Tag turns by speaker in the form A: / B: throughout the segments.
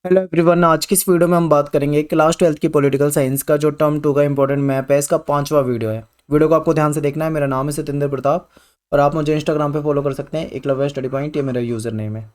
A: Hello everyone. आज की इस वीडियो में हम बात करेंगे क्लास 12th की पॉलिटिकल साइंस का जो टर्म 2 का इंपॉर्टेंट मैप है, इसका 5वां वीडियो है। वीडियो को आपको ध्यान से देखना है। मेरा नाम है सत्येंद्र प्रताप और आप मुझे इंस्टाग्राम पे फॉलो कर सकते हैं, एकलव्य स्टडी पॉइंट, ये मेरा यूज़र नेम है।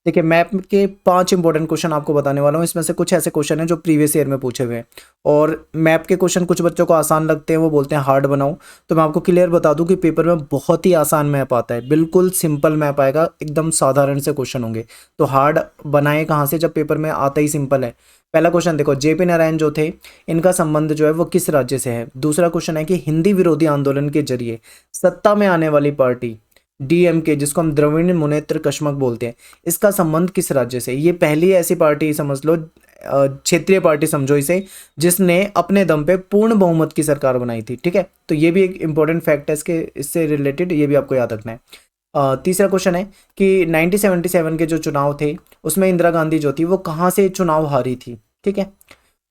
A: देखिए, मैप के 5 इंपॉर्टेंट क्वेश्चन आपको बताने वाला हूँ। इसमें से कुछ ऐसे क्वेश्चन हैं जो प्रीवियस ईयर में पूछे हुए हैं और मैप के क्वेश्चन कुछ बच्चों को आसान लगते हैं, वो बोलते हैं हार्ड बनाओ। तो मैं आपको क्लियर बता दूं कि पेपर में बहुत ही आसान मैप आता है, बिल्कुल सिंपल मैप आएगा, एकदम साधारण से क्वेश्चन होंगे। तो हार्ड बनाए कहाँ से जब पेपर में आता ही सिंपल है। पहला क्वेश्चन देखो, जेपी नारायण जो थे, इनका संबंध जो है वो किस राज्य से है। दूसरा क्वेश्चन है कि हिंदी विरोधी आंदोलन के जरिए सत्ता में आने वाली पार्टी डीएमके, जिसको हम द्रविड़ मुनेत्र कश्मक बोलते हैं, इसका संबंध किस राज्य से। ये पहली ऐसी पार्टी समझ लो, क्षेत्रीय पार्टी समझो इसे, जिसने अपने दम पे पूर्ण बहुमत की सरकार बनाई थी। ठीक है, तो ये भी एक इंपॉर्टेंट फैक्ट है इससे रिलेटेड, ये भी आपको याद रखना है। तीसरा क्वेश्चन है कि 1977 के जो चुनाव थे उसमें इंदिरा गांधी जो थी वो कहाँ से चुनाव हारी थी। ठीक है,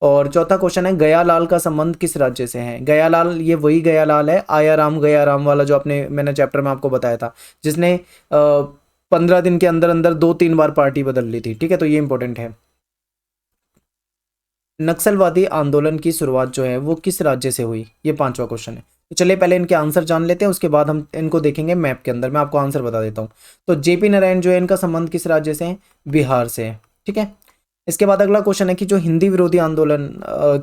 A: और चौथा क्वेश्चन है गयालाल का संबंध किस राज्य से है। गयालाल, ये वही गयालाल है आया राम गया राम वाला, जो मैंने चैप्टर में आपको बताया था, जिसने 15 दिन के अंदर अंदर 2-3 बार पार्टी बदल ली थी। ठीक है, तो ये इंपॉर्टेंट है। नक्सलवादी आंदोलन की शुरुआत जो है वो किस राज्य से हुई, ये 5वां क्वेश्चन है। तो चलिए पहले इनके आंसर जान लेते हैं, उसके बाद हम इनको देखेंगे मैप के अंदर। मैं आपको आंसर बता देता हूँ। तो जेपी नारायण जो है, इनका संबंध किस राज्य से है, बिहार से है। ठीक है, इसके बाद अगला क्वेश्चन है कि जो हिंदी विरोधी आंदोलन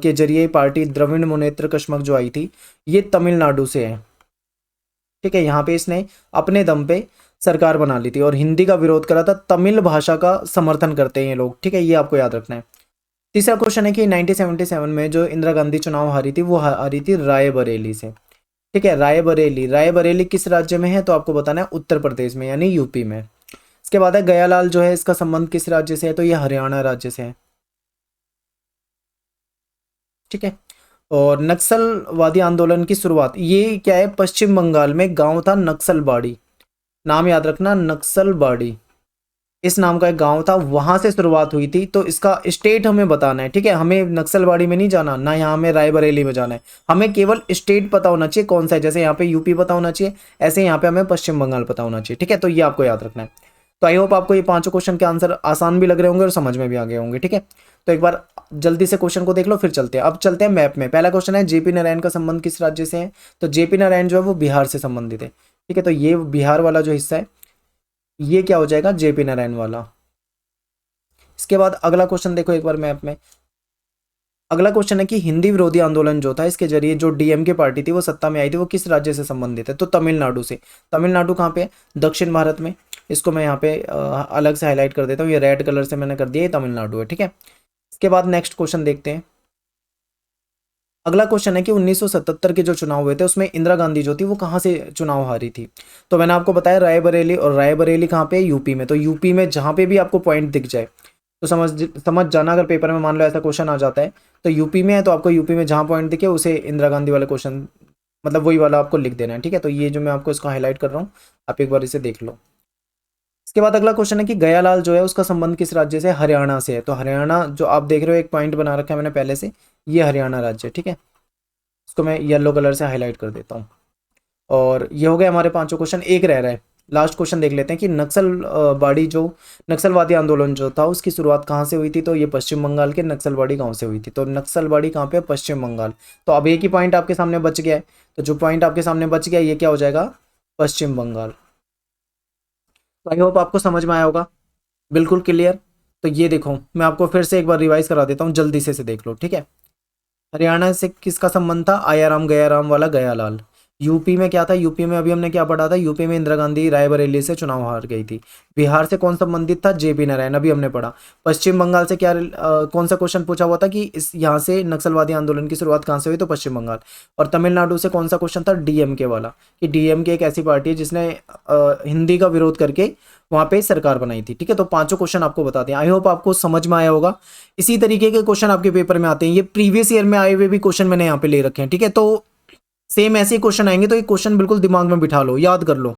A: के जरिए पार्टी द्रविड़ मुनेत्र कश्मक जो आई थी, ये तमिलनाडु से है। ठीक है, यहाँ पे इसने अपने दम पे सरकार बना ली थी और हिंदी का विरोध करा था, तमिल भाषा का समर्थन करते हैं ये लोग। ठीक है, ये आपको याद रखना है। तीसरा क्वेश्चन है कि 1977 में जो इंदिरा गांधी चुनाव हारी थी, वो हारी थी रायबरेली से। ठीक है, रायबरेली, रायबरेली किस राज्य में है, तो आपको बताना है उत्तर प्रदेश में, यानी यूपी में। इसके बाद है गयालाल जो है, इसका संबंध किस राज्य से है, तो ये हरियाणा राज्य से है। ठीक है, और नक्सलवादी आंदोलन की शुरुआत, ये क्या है, पश्चिम बंगाल में गांव था नक्सलबाड़ी। नाम याद रखना, नक्सलबाड़ी, इस नाम का एक गांव था, वहां से शुरुआत हुई थी। तो इसका स्टेट हमें बताना है। ठीक है, हमें नक्सलबाड़ी में नहीं जाना, ना यहाँ हमें रायबरेली में जाना है, हमें केवल स्टेट पता होना चाहिए कौन सा है। जैसे यहाँ पे यूपी पता होना चाहिए, ऐसे यहाँ पे हमें पश्चिम बंगाल पता होना चाहिए। ठीक है, तो ये आपको याद रखना है। तो आई होप आपको ये 5 क्वेश्चन के आंसर आसान भी लग रहे होंगे और समझ में भी आ गए होंगे। ठीक है, तो एक बार जल्दी से क्वेश्चन को देख लो, फिर चलते हैं। अब चलते हैं मैप में। पहला क्वेश्चन है जेपी नारायण का संबंध किस राज्य से है, तो जेपी नारायण जो है वो बिहार से संबंधित है। ठीक है, तो ये बिहार वाला जो हिस्सा है, ये क्या हो जाएगा, जेपी नारायण वाला। इसके बाद अगला क्वेश्चन देखो एक बार मैप में। अगला क्वेश्चन है कि हिंदी विरोधी आंदोलन जो था, इसके जरिए जो डीएमके पार्टी थी वो सत्ता में आई थी, वो किस राज्य से संबंधित है, तो तमिलनाडु से। तमिलनाडु कहाँ पे है, दक्षिण भारत में। इसको मैं यहाँ पे अलग से हाईलाइट कर देता हूँ, ये रेड कलर से मैंने कर दिया, ये तमिलनाडु है। ठीक है, इसके बाद नेक्स्ट क्वेश्चन देखते हैं। अगला क्वेश्चन है कि 1977 के जो चुनाव हुए थे उसमें इंदिरा गांधी जो थी वो कहाँ से चुनाव हारी थी। तो मैंने आपको बताया रायबरेली, और रायबरेली कहाँ पे है, यूपी में। तो यूपी में जहाँ पे भी आपको पॉइंट दिख जाए तो समझ जाना, अगर पेपर में मान लो ऐसा क्वेश्चन आ जाता है तो यूपी में है, तो आपको यूपी में जहाँ पॉइंट दिखे उसे इंदिरा गांधी वाले क्वेश्चन, मतलब वही वाला आपको लिख देना है। ठीक है, तो ये जो मैं आपको इसको हाईलाइट कर रहा हूँ, आप एक बार इसे देख लो। इसके बाद अगला क्वेश्चन है कि गयालाल जो है उसका संबंध किस राज्य से, हरियाणा से है। तो हरियाणा जो आप देख रहे हो, एक पॉइंट बना रखा है मैंने पहले से, ये हरियाणा राज्य है। ठीक है, इसको मैं येलो कलर से हाईलाइट कर देता हूँ। और ये हो गए हमारे 5 क्वेश्चन। एक रह रहा है, लास्ट क्वेश्चन देख लेते हैं कि बाड़ी जो नक्सलवादी आंदोलन जो था उसकी शुरुआत कहाँ से हुई थी, तो ये पश्चिम बंगाल के नक्सलबाड़ी गांव से हुई थी। तो नक्सलबाड़ी कहाँ पे है, पश्चिम बंगाल। तो अब एक ही पॉइंट आपके सामने बच गया है, तो जो पॉइंट आपके सामने बच गया ये क्या हो जाएगा, पश्चिम बंगाल। तो आई होप आपको समझ में आया होगा, बिल्कुल क्लियर। तो ये देखो, मैं आपको फिर से एक बार रिवाइज करा देता हूँ, जल्दी से देख लो। ठीक है, हरियाणा से किसका संबंध था, आया राम गया राम वाला गयालाल। यूपी में क्या था, यूपी में अभी हमने क्या पढ़ा था, यूपी में इंदिरा गांधी रायबरेली से चुनाव हार गई थी। बिहार से कौन संबंधित था, जेपी नारायण, अभी हमने पढ़ा। पश्चिम बंगाल से क्या कौन सा क्वेश्चन पूछा हुआ था कि इस यहाँ से नक्सलवादी आंदोलन की शुरुआत कहाँ से हुई, तो पश्चिम बंगाल। और तमिलनाडु से कौन सा क्वेश्चन था, डीएमके वाला, कि डीएमके एक ऐसी पार्टी है जिसने हिंदी का विरोध करके वहां पे सरकार बनाई थी। ठीक है, तो 5 क्वेश्चन आपको बताते हैं। आई होप आपको समझ में आया होगा। इसी तरीके के क्वेश्चन आपके पेपर में आते हैं, ये प्रीवियस ईयर में आए हुए भी क्वेश्चन मैंने यहाँ पे ले रखे हैं। ठीक है, तो सेम ऐसे क्वेश्चन आएंगे, तो ये क्वेश्चन बिल्कुल दिमाग में बिठा लो, याद कर लो।